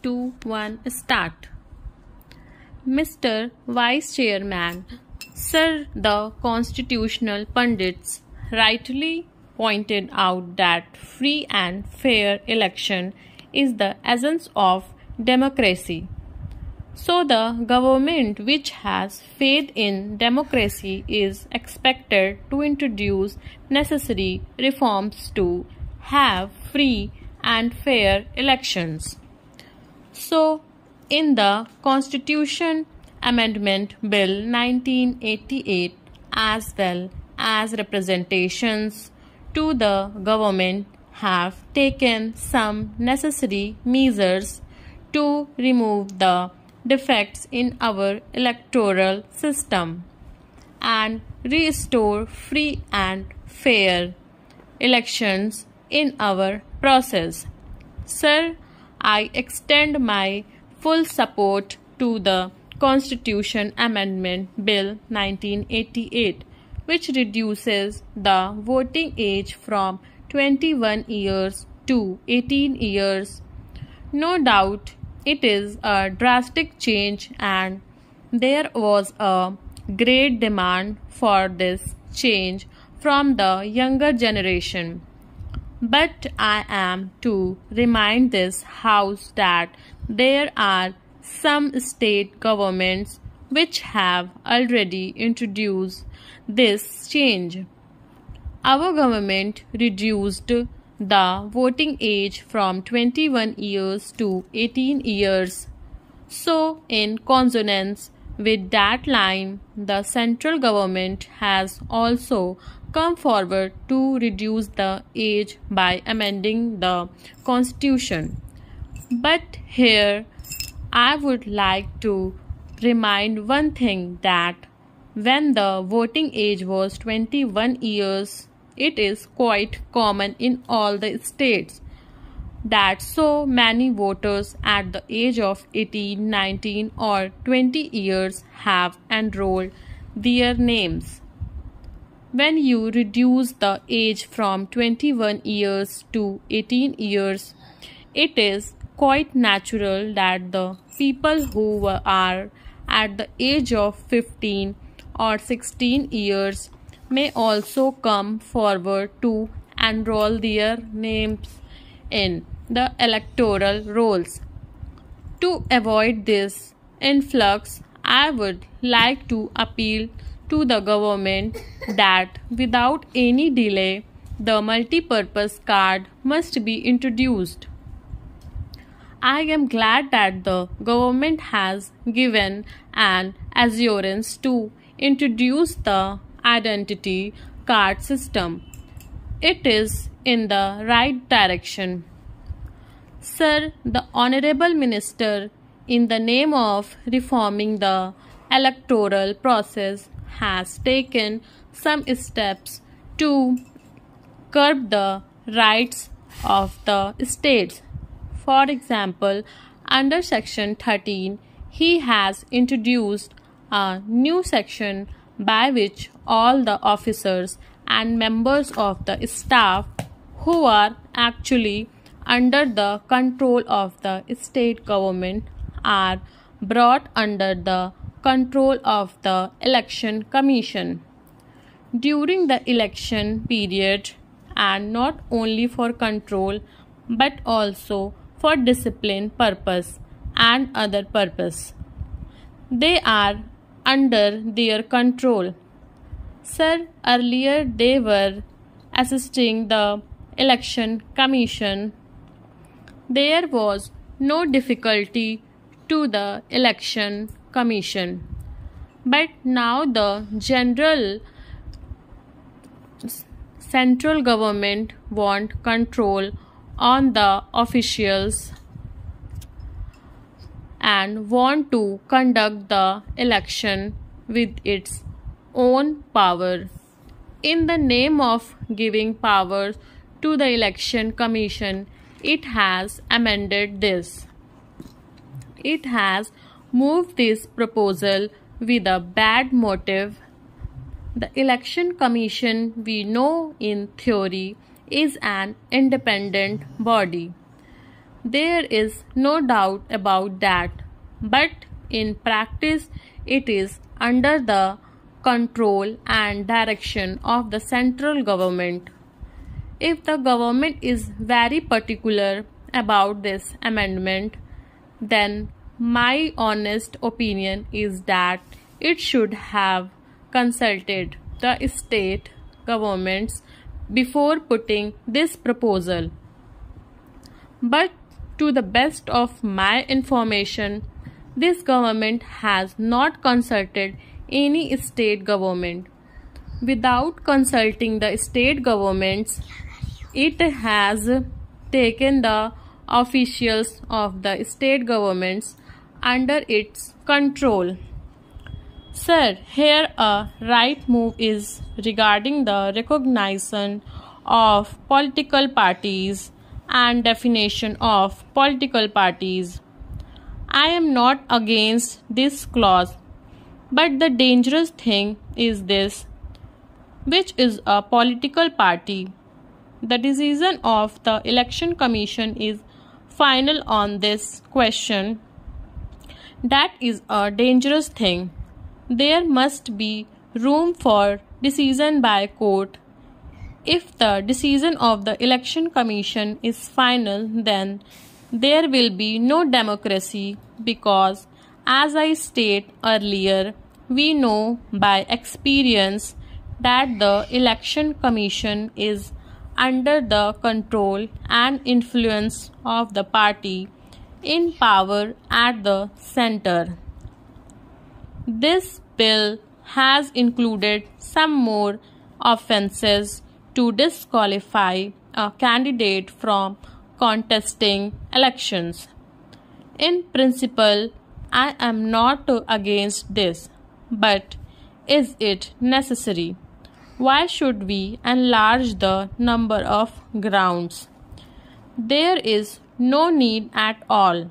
2, 1, start. Mr. Vice Chairman, Sir, the constitutional pundits rightly pointed out that free and fair election is the essence of democracy. So the government which has faith in democracy is expected to introduce necessary reforms to have free and fair elections. So, in the Constitution Amendment Bill 1988 as well as representations to the government have taken some necessary measures to remove the defects in our electoral system and restore free and fair elections in our process. Sir, I extend my full support to the Constitution Amendment Bill 1988, which reduces the voting age from 21 years to 18 years. No doubt, it is a drastic change and there was a great demand for this change from the younger generation. But I am to remind this House that there are some state governments which have already introduced this change. Our government reduced the voting age from 21 years to 18 years. So, in consonance with that line, the central government has also come forward to reduce the age by amending the constitution. But here, I would like to remind one thing, that when the voting age was 21 years, it is quite common in all the states that so many voters at the age of 18, 19 or 20 years have enrolled their names. When you reduce the age from 21 years to 18 years, it is quite natural that the people who are at the age of 15 or 16 years may also come forward to enroll their names in the electoral rolls. To avoid this influx, I would like to appeal to the government that without any delay, the multi-purpose card must be introduced. I am glad that the government has given an assurance to introduce the identity card system. It is in the right direction. Sir, the Honorable Minister, in the name of reforming the electoral process, has taken some steps to curb the rights of the states. For example, under Section 13, he has introduced a new section by which all the officers and members of the staff who are actually under the control of the state government are brought under the control of the Election Commission during the election period, and not only for control but also for discipline purpose and other purpose. They are under their control. Sir, earlier they were assisting the Election Commission. There was no difficulty to the Election Commission. But now the central government want control on the officials and want to conduct the election with its own power. In the name of giving power to the Election Commission, it has amended this. It has moved this proposal with a bad motive. The Election Commission, we know in theory, is an independent body. There is no doubt about that, but in practice it is under the control and direction of the central government. If the government is very particular about this amendment, then my honest opinion is that it should have consulted the state governments before putting this proposal. But to the best of my information, this government has not consulted any state government. Without consulting the state governments, it has taken the officials of the state governments under its control. Sir, here a right move is regarding the recognition of political parties and definition of political parties. I am not against this clause, but the dangerous thing is this: which is a political party? The decision of the Election Commission is final on this question. That is a dangerous thing. There must be room for decision by court. If the decision of the Election Commission is final, then there will be no democracy because, as I stated earlier, we know by experience that the Election Commission is under the control and influence of the party in power at the center. This bill has included some more offences to disqualify a candidate from contesting elections. In principle, I am not against this, but is it necessary? Why should we enlarge the number of grounds? There is no need at all.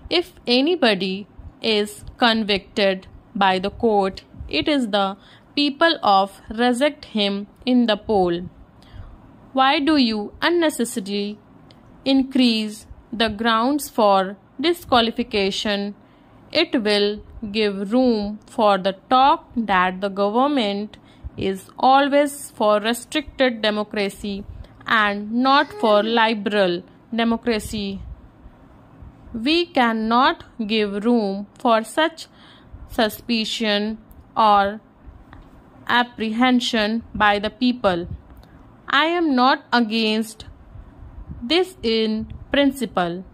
If anybody is convicted by the court, it is the people of reject him in the poll. Why do you unnecessarily increase the grounds for disqualification? It will give room for the talk that the government is always for restricted democracy and not for liberal democracy. We cannot give room for such suspicion or apprehension by the people. I am not against this in principle.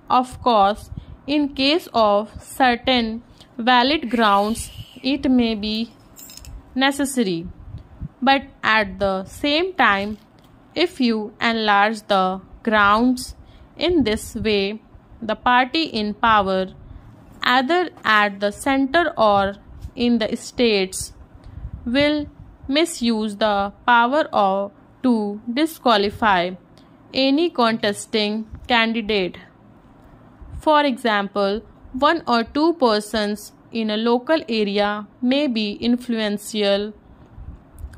Of course, in case of certain valid grounds, it may be necessary. But at the same time, if you enlarge the grounds in this way, the party in power, either at the center or in the states, will misuse the power to disqualify any contesting candidate. For example, one or two persons in a local area may be influential,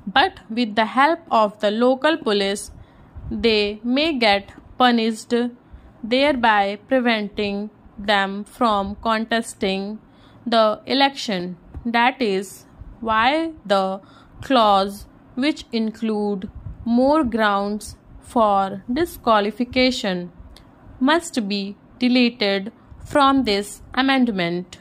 but with the help of the local police, they may get punished, thereby preventing them from contesting the election. That is why the clause which include more grounds for disqualification must be deleted from this amendment.